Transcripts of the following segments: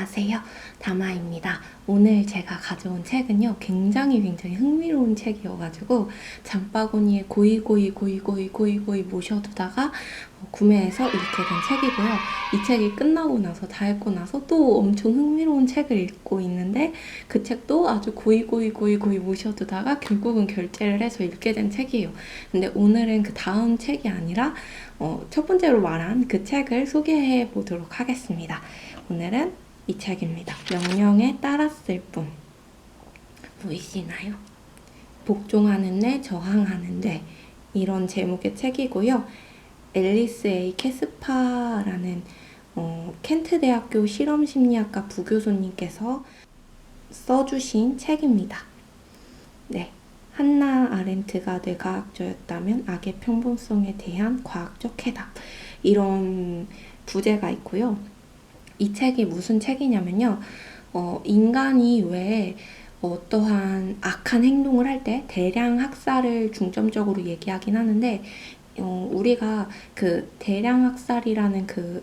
안녕하세요. 다마입니다. 오늘 제가 가져온 책은요, 굉장히 흥미로운 책이어가지고 장바구니에 고이 모셔두다가 구매해서 읽게 된 책이고요. 이 책이 끝나고 나서 다 읽고 나서 또 엄청 흥미로운 책을 읽고 있는데 그 책도 아주 고이 모셔두다가 결국은 결제를 해서 읽게 된 책이에요. 근데 오늘은 그 다음 책이 아니라 첫 번째로 말한 그 책을 소개해 보도록 하겠습니다. 오늘은 이 책입니다. 명령에 따랐을 뿐. 보이시나요? 복종하는 뇌, 저항하는 뇌, 이런 제목의 책이고요. 앨리스 A. 캐스파라는 켄트 대학교 실험심리학과 부교수님께서 써주신 책입니다. 네, 한나 아렌트가 뇌과학자였다면 악의 평범성에 대한 과학적 해답, 이런 부제가 있고요. 이 책이 무슨 책이냐면요, 인간이 왜 어떠한 악한 행동을 할 때 대량 학살을 중점적으로 얘기하긴 하는데, 우리가 그 대량 학살이라는 그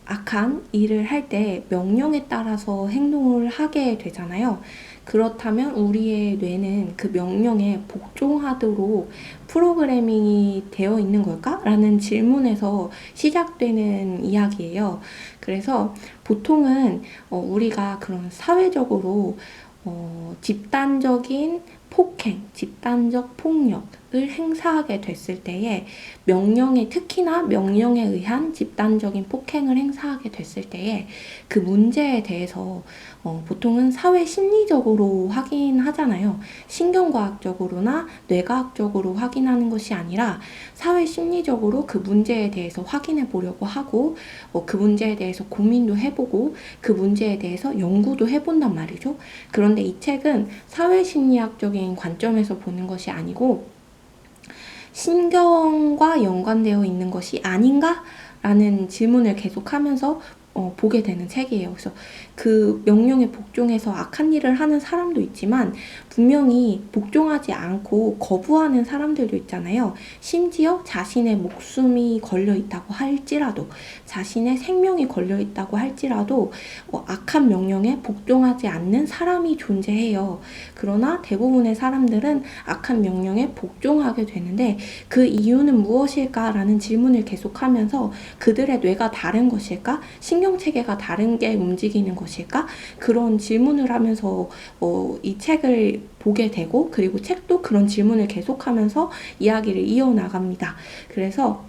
악한 일을 할 때 명령에 따라서 행동을 하게 되잖아요. 그렇다면 우리의 뇌는 그 명령에 복종하도록 프로그래밍이 되어 있는 걸까? 라는 질문에서 시작되는 이야기예요. 그래서 보통은 우리가 그런 사회적으로 집단적인 폭행, 집단적 폭력을 행사하게 됐을 때에 특히나 명령에 의한 집단적인 폭행을 행사하게 됐을 때에 그 문제에 대해서 보통은 사회 심리적으로 확인하잖아요. 신경과학적으로나 뇌과학적으로 확인하는 것이 아니라 사회 심리적으로 그 문제에 대해서 확인해 보려고 하고 그 문제에 대해서 고민도 해보고 그 문제에 대해서 연구도 해본단 말이죠. 그런데 이 책은 사회 심리학적인 관점에서 보는 것이 아니고 신경과 연관되어 있는 것이 아닌가? 라는 질문을 계속하면서 보게 되는 책이에요. 그래서 그 명령에 복종해서 악한 일을 하는 사람도 있지만 분명히 복종하지 않고 거부하는 사람들도 있잖아요. 심지어 자신의 목숨이 걸려 있다고 할지라도, 자신의 생명이 걸려 있다고 할지라도 악한 명령에 복종하지 않는 사람이 존재해요. 그러나 대부분의 사람들은 악한 명령에 복종하게 되는데 그 이유는 무엇일까라는 질문을 계속하면서 그들의 뇌가 다른 것일까? 신경체계가 다른 게 움직이는 것일까? 그런 질문을 하면서 이 책을 보게 되고, 그리고 책도 그런 질문을 계속하면서 이야기를 이어나갑니다. 그래서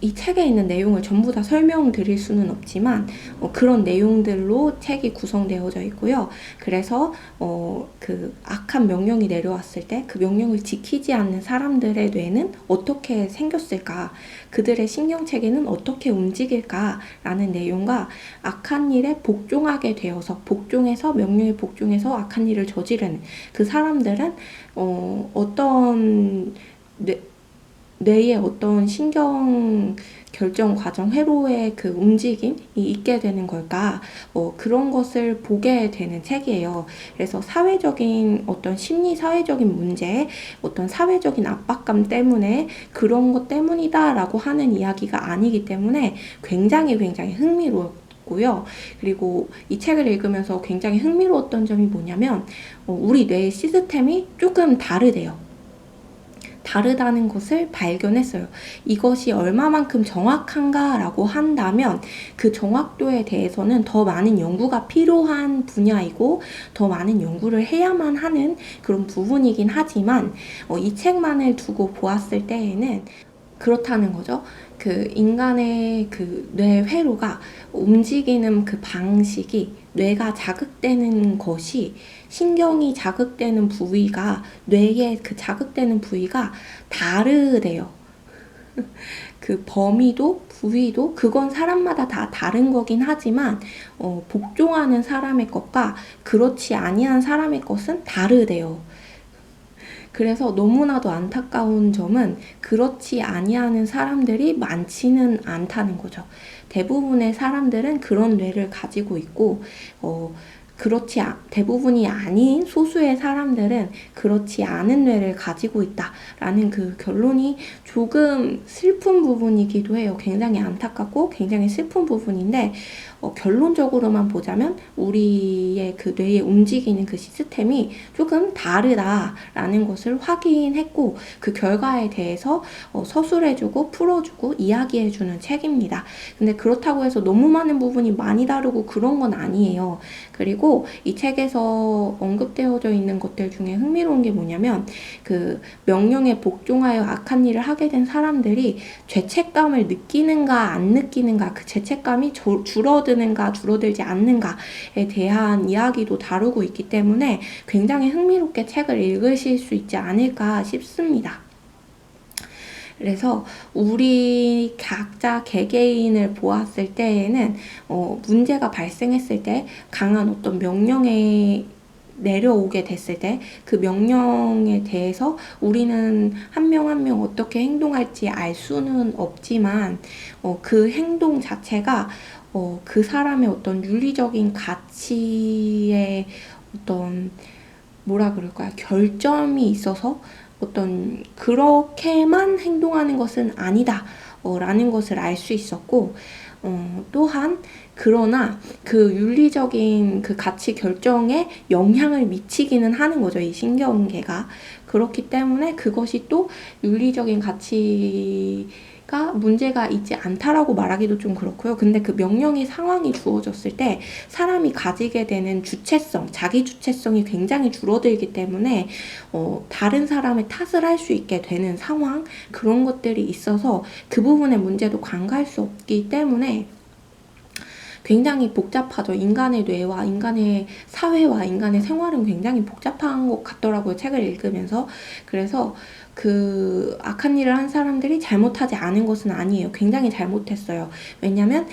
이 책에 있는 내용을 전부 다 설명드릴 수는 없지만 그런 내용들로 책이 구성되어져 있고요. 그래서 그 악한 명령이 내려왔을 때 그 명령을 지키지 않는 사람들의 뇌는 어떻게 생겼을까, 그들의 신경체계는 어떻게 움직일까라는 내용과 악한 일에 복종하게 되어서 명령에 복종해서 악한 일을 저지르는 그 사람들은 어떤 뇌의 어떤 신경 결정 과정, 회로의 그 움직임이 있게 되는 걸까? 그런 것을 보게 되는 책이에요. 그래서 사회적인 어떤 사회적인 문제, 어떤 사회적인 압박감 때문에 그런 것 때문이다라고 하는 이야기가 아니기 때문에 굉장히 흥미로웠고요. 그리고 이 책을 읽으면서 굉장히 흥미로웠던 점이 뭐냐면 우리 뇌의 시스템이 조금 다르다는 것을 발견했어요. 이것이 얼마만큼 정확한가라고 한다면 그 정확도에 대해서는 더 많은 연구가 필요한 분야이고 더 많은 연구를 해야만 하는 그런 부분이긴 하지만 이 책만을 두고 보았을 때에는 그렇다는 거죠. 그 인간의 그 뇌 회로가 움직이는 그 방식이, 뇌가 자극되는 것이, 신경이 자극되는 부위가, 뇌의 그 자극되는 부위가 다르대요. 그 범위도 부위도 그건 사람마다 다 다른 거긴 하지만 복종하는 사람의 것과 그렇지 아니한 사람의 것은 다르대요. 그래서 너무나도 안타까운 점은 그렇지 아니하는 사람들이 많지는 않다는 거죠. 대부분의 사람들은 그런 뇌를 가지고 있고 대부분이 아닌 소수의 사람들은 그렇지 않은 뇌를 가지고 있다라는 그 결론이 조금 슬픈 부분이기도 해요. 굉장히 안타깝고 굉장히 슬픈 부분인데, 결론적으로만 보자면 우리의 그 뇌에 움직이는 그 시스템이 조금 다르다라는 것을 확인했고, 그 결과에 대해서 서술해주고 풀어주고 이야기해주는 책입니다. 근데 그렇다고 해서 너무 많은 부분이 많이 다르고 그런 건 아니에요. 그리고 이 책에서 언급되어져 있는 것들 중에 흥미로운 게 뭐냐면, 그 명령에 복종하여 악한 일을 하게 된 사람들이 죄책감을 느끼는가 안 느끼는가, 그 죄책감이 줄어드는가 줄어들지 않는가에 대한 이야기도 다루고 있기 때문에 굉장히 흥미롭게 책을 읽으실 수 있지 않을까 싶습니다. 그래서 우리 각자 개개인을 보았을 때에는 문제가 발생했을 때 강한 어떤 명령에 내려오게 됐을 때 그 명령에 대해서 우리는 한 명 한 명 어떻게 행동할지 알 수는 없지만 그 행동 자체가 그 사람의 어떤 윤리적인 가치에 어떤 뭐라 그럴까요? 결점이 있어서 어떤 그렇게만 행동하는 것은 아니다 라는 것을 알 수 있었고, 또한 그러나 그 윤리적인 그 가치 결정에 영향을 미치기는 하는 거죠, 이 신경계가. 그렇기 때문에 그것이 또 윤리적인 가치가 문제가 있지 않다라고 말하기도 좀 그렇고요. 근데 그 명령의 상황이 주어졌을 때 사람이 가지게 되는 주체성, 자기 주체성이 굉장히 줄어들기 때문에 다른 사람의 탓을 할 수 있게 되는 상황, 그런 것들이 있어서 그 부분의 문제도 간과할 수 없기 때문에 굉장히 복잡하죠. 인간의 뇌와 인간의 사회와 인간의 생활은 굉장히 복잡한 것 같더라고요, 책을 읽으면서. 그래서 그 악한 일을 한 사람들이 잘못하지 않은 것은 아니에요. 굉장히 잘못했어요. 왜냐면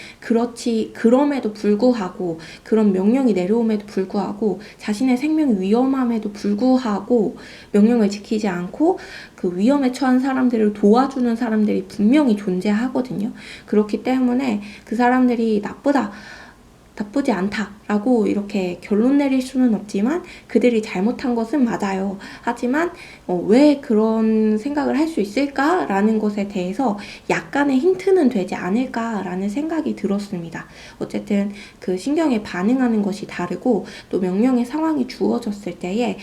그럼에도 불구하고, 그런 명령이 내려옴에도 불구하고, 자신의 생명이 위험함에도 불구하고 명령을 지키지 않고 그 위험에 처한 사람들을 도와주는 사람들이 분명히 존재하거든요. 그렇기 때문에 그 사람들이 나쁘지 않다라고 이렇게 결론 내릴 수는 없지만 그들이 잘못한 것은 맞아요. 하지만 왜 그런 생각을 할 수 있을까라는 것에 대해서 약간의 힌트는 되지 않을까라는 생각이 들었습니다. 어쨌든 그 신경에 반응하는 것이 다르고, 또 명령의 상황이 주어졌을 때에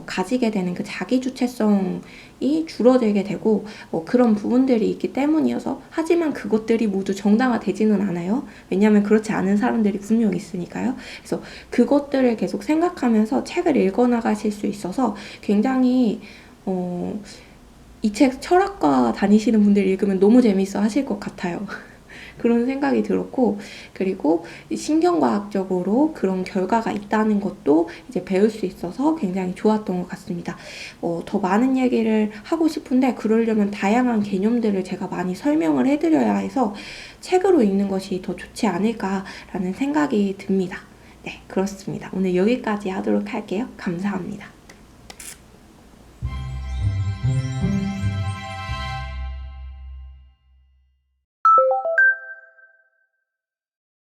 가지게 되는 그 자기 주체성이 줄어들게 되고 그런 부분들이 있기 때문이어서, 하지만 그것들이 모두 정당화되지는 않아요. 왜냐하면 그렇지 않은 사람들이 분명 있으니까요. 그래서 그것들을 계속 생각하면서 책을 읽어나가실 수 있어서 굉장히 이 책 철학과 다니시는 분들 읽으면 너무 재밌어 하실 것 같아요. 그런 생각이 들었고, 그리고 신경과학적으로 그런 결과가 있다는 것도 이제 배울 수 있어서 굉장히 좋았던 것 같습니다. 더 많은 얘기를 하고 싶은데 그러려면 다양한 개념들을 제가 많이 설명을 해드려야 해서 책으로 읽는 것이 더 좋지 않을까라는 생각이 듭니다. 네, 그렇습니다. 오늘 여기까지 하도록 할게요. 감사합니다.